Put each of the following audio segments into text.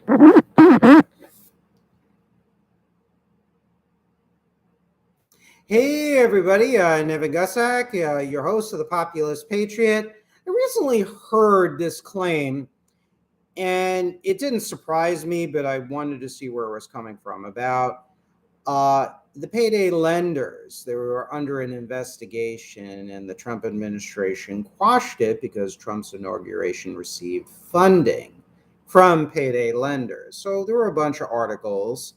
Hey, everybody, Nevin Gusak, your host of the Populist Patriot. I recently heard this claim, and it didn't surprise me, but I wanted to see where it was coming from about the payday lenders. They were under an investigation, and the Trump administration quashed it because Trump's inauguration received funding from payday lenders. So there were a bunch of articles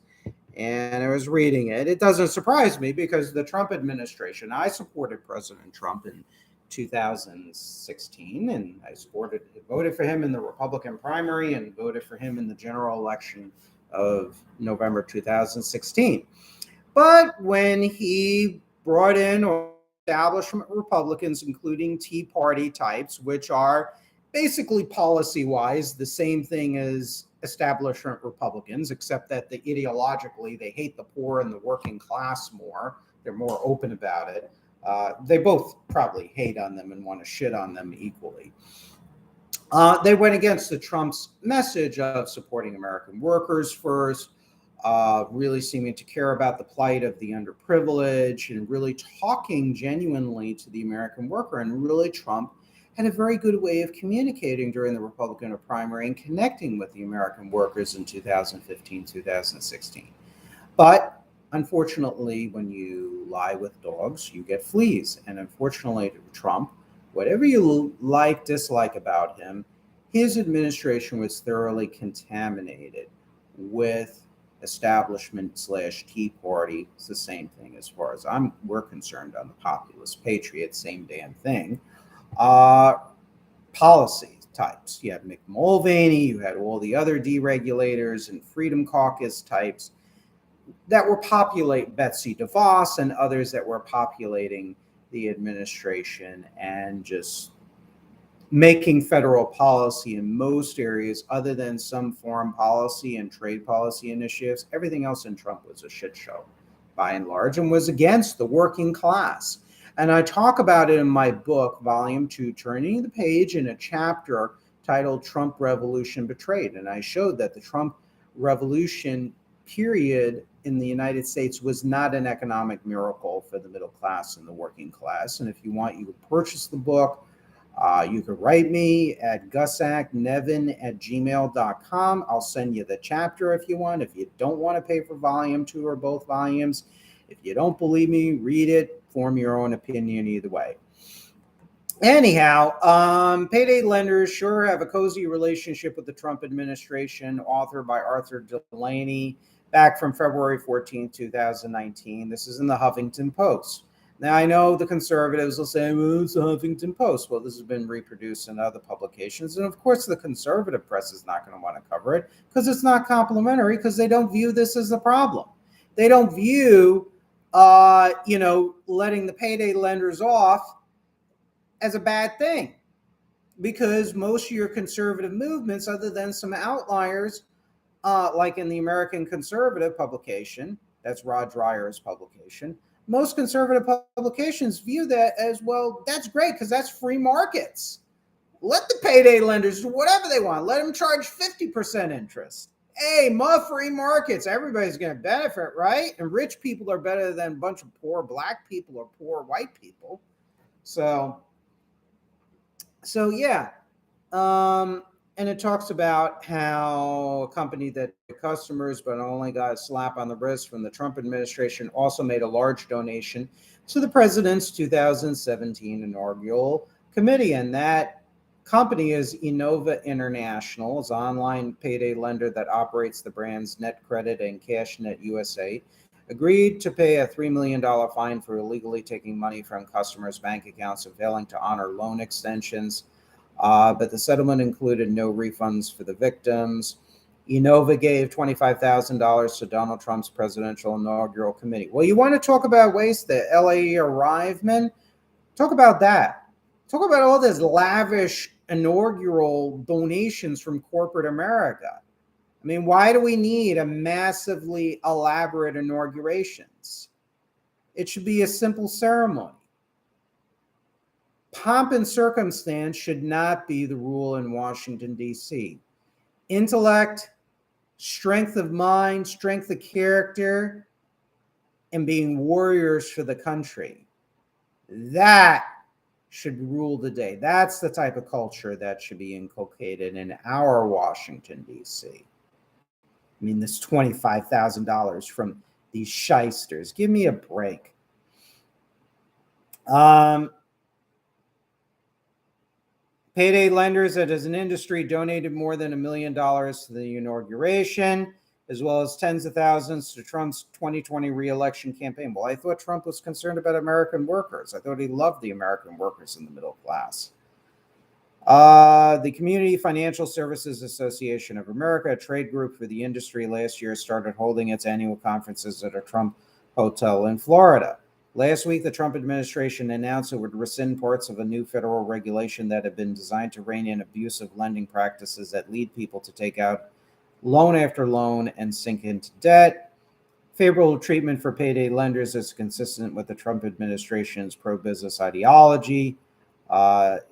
and I was reading it. It doesn't surprise me because the Trump administration, I supported President Trump in 2016, and voted for him in the Republican primary and voted for him in the general election of November 2016. But when he brought in establishment Republicans, including Tea Party types, which are basically policy wise the same thing as establishment Republicans, except that ideologically they hate the poor and the working class more. They're more open about it. They both probably hate on them and want to shit on them equally. They went against the Trump's message of supporting American workers first, really seeming to care about the plight of the underprivileged and really talking genuinely to the American worker. And really, Trump had a very good way of communicating during the Republican primary and connecting with the American workers in 2015, 2016. But unfortunately, when you lie with dogs, you get fleas. And unfortunately, Trump, whatever you like, dislike about him, his administration was thoroughly contaminated with establishment / Tea Party. It's the same thing as far as we're concerned on the Populist Patriot, same damn thing. Policy types. You had Mick Mulvaney, you had all the other deregulators and Freedom Caucus types that were populating Betsy DeVos and others that were populating the administration and just making federal policy in most areas other than some foreign policy and trade policy initiatives. Everything else in Trump was a shit show by and large and was against the working class. And I talk about it in my book, Volume 2, Turning the Page, in a chapter titled Trump Revolution Betrayed. And I showed that the Trump Revolution period in the United States was not an economic miracle for the middle class and the working class. And if you want, you can purchase the book. You can write me at gusaknevin@gmail.com. I'll send you the chapter if you want. If you don't want to pay for volume 2 or both volumes, if you don't believe me, read it, form your own opinion either way. Anyhow, payday lenders sure have a cozy relationship with the Trump administration, authored by Arthur Delaney, back from February 14, 2019. This is in the Huffington Post. Now, I know the conservatives will say, well, it's the Huffington Post. Well, this has been reproduced in other publications. And of course, the conservative press is not going to want to cover it because it's not complimentary, because they don't view this as a problem. They don't view, letting the payday lenders off as a bad thing, because most of your conservative movements, other than some outliers, like in the American Conservative publication, that's Rod Dreyer's publication, most conservative publications view that as, well, that's great because that's free markets. Let the payday lenders do whatever they want. Let them charge 50% interest. Hey, free markets. Everybody's going to benefit, right? And rich people are better than a bunch of poor black people or poor white people. So yeah. And it talks about how a company that customers but only got a slap on the wrist from the Trump administration also made a large donation to the president's 2017 inaugural committee. And that company is Enova International, is an online payday lender that operates the brands NetCredit and CashNet USA, agreed to pay a $3 million fine for illegally taking money from customers' bank accounts and failing to honor loan extensions. But the settlement included no refunds for the victims. Enova gave $25,000 to Donald Trump's presidential inaugural committee. Well, you want to talk about waste, the LA arrivement? Talk about that. Talk about all this lavish inaugural donations from corporate America. I mean, why do we need a massively elaborate inaugurations? It should be a simple ceremony. Pomp and circumstance should not be the rule in Washington, D.C. Intellect strength of mind, strength of character, and being warriors for the country. That should rule the day. That's the type of culture that should be inculcated in our Washington, D.C. I mean, this $25,000 from these shysters. Give me a break. Payday lenders that as an industry donated more than $1 million to the inauguration, as well as tens of thousands to Trump's 2020 re-election campaign. Well, I thought Trump was concerned about American workers. I thought he loved the American workers in the middle class. The Community Financial Services Association of America, a trade group for the industry, last year started holding its annual conferences at a Trump hotel in Florida. Last week, the Trump administration announced it would rescind parts of a new federal regulation that had been designed to rein in abusive lending practices that lead people to take out loan after loan and sink into debt. Favorable treatment for payday lenders is consistent with the Trump administration's pro-business ideology. The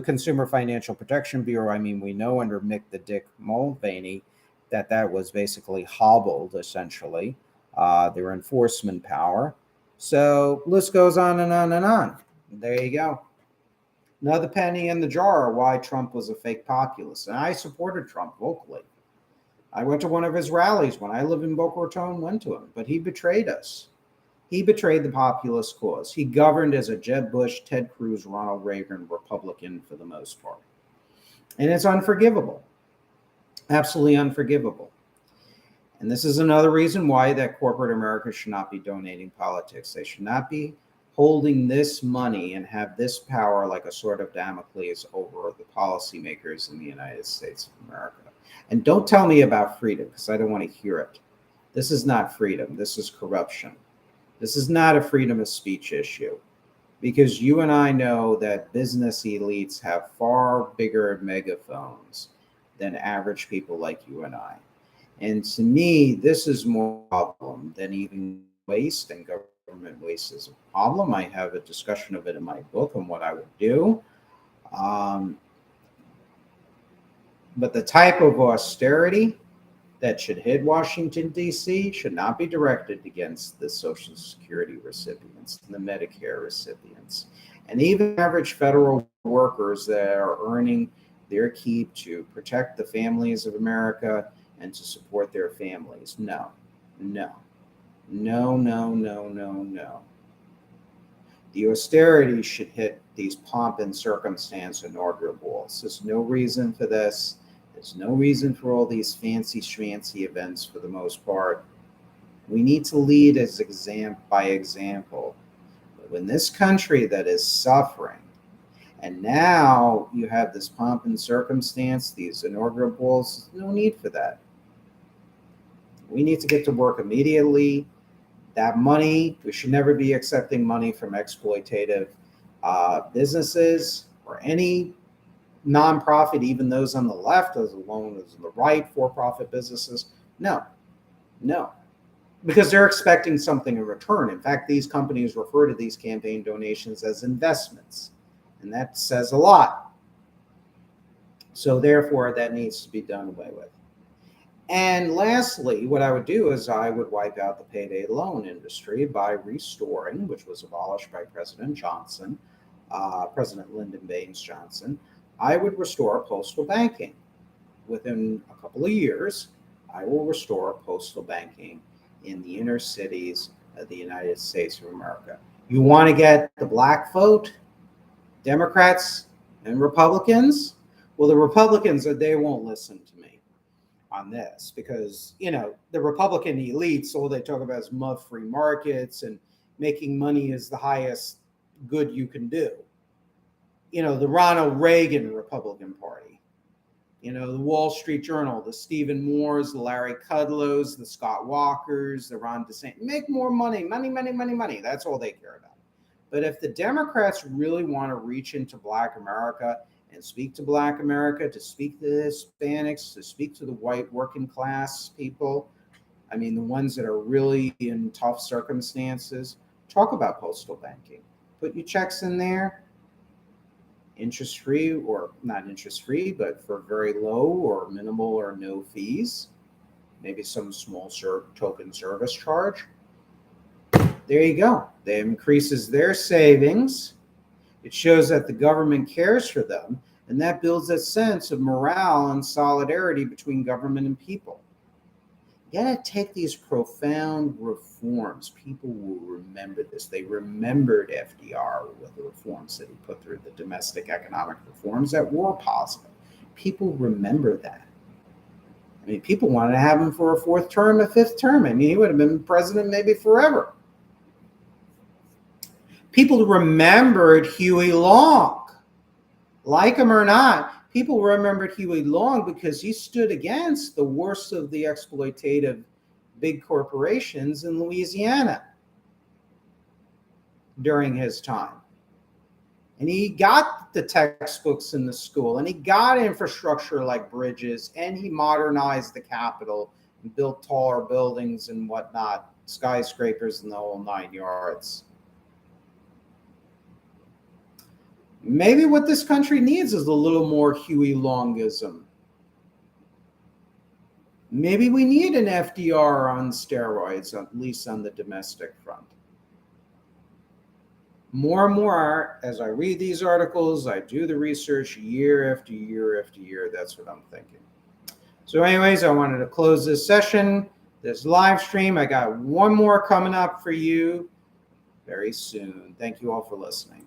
Consumer Financial Protection Bureau, we know under Mick the Dick Mulvaney that was basically hobbled, essentially, their enforcement power. So list goes on and on and on. There you go. Another penny in the jar why Trump was a fake populist. And I supported Trump vocally. I went to one of his rallies when I lived in Boca Raton, went to him, but he betrayed us. He betrayed the populist cause. He governed as a Jeb Bush, Ted Cruz, Ronald Reagan Republican for the most part. And it's unforgivable. Absolutely unforgivable. And this is another reason why that corporate America should not be donating politics. They should not be holding this money and have this power like a sword of Damocles over the policymakers in the United States of America. And don't tell me about freedom, because I don't want to hear it. This is not freedom. This is corruption. This is not a freedom of speech issue, because you and I know that business elites have far bigger megaphones than average people like you and I. And to me, this is more a problem than even waste, and government waste is a problem. I have a discussion of it in my book on what I would do. But the type of austerity that should hit Washington, D.C. should not be directed against the Social Security recipients, the Medicare recipients, and even average federal workers that are earning their keep to protect the families of America and to support their families. No. The austerity should hit these pomp and circumstance inaugural balls. There's no reason for this. There's no reason for all these fancy schmancy events for the most part. We need to lead as by example. But when this country that is suffering, and now you have this pomp and circumstance, these inaugural balls, no need for that. We need to get to work immediately. That money, we should never be accepting money from exploitative businesses or any nonprofit, even those on the left, as alone as on the right, for-profit businesses. No, because they're expecting something in return. In fact, these companies refer to these campaign donations as investments, and that says a lot. So therefore, that needs to be done away with. And lastly, what I would do is I would wipe out the payday loan industry by restoring, which was abolished by President Johnson, President Lyndon Baines Johnson. I would restore postal banking. Within a couple of years, I will restore postal banking in the inner cities of the United States of America. You want to get the black vote, Democrats and Republicans? Well, the Republicans, they won't listen to me on this, because, the Republican elites, all they talk about is free markets and making money is the highest good you can do. The Ronald Reagan Republican Party, the Wall Street Journal, the Stephen Moores, the Larry Kudlows, the Scott Walkers, the Ron DeSantis, make more money. That's all they care about. But if the Democrats really want to reach into Black America and speak to Black America, to speak to the Hispanics, to speak to the white working class people, the ones that are really in tough circumstances, talk about postal banking. Put your checks in there. interest-free, or not interest-free, but for very low or minimal or no fees, maybe some small token service charge. There you go. That increases their savings. It shows that the government cares for them, and that builds a sense of morale and solidarity between government and people. You gotta take these profound reforms. People will remember this. They remembered FDR with the reforms that he put through, the domestic economic reforms that were positive. People remember that. I mean, people wanted to have him for a fourth term, a fifth term. I mean, he would have been president maybe forever. People remembered Huey Long. Like him or not, people remembered Huey Long because he stood against the worst of the exploitative big corporations in Louisiana during his time. And he got the textbooks in the school, and he got infrastructure like bridges, and he modernized the Capitol and built taller buildings and whatnot, skyscrapers and the whole 9 yards. Maybe what this country needs is a little more Huey Longism. Maybe we need an FDR on steroids, at least on the domestic front. More and more, as I read these articles, I do the research year after year after year. That's what I'm thinking. So anyways, I wanted to close this session, this live stream. I got one more coming up for you very soon. Thank you all for listening.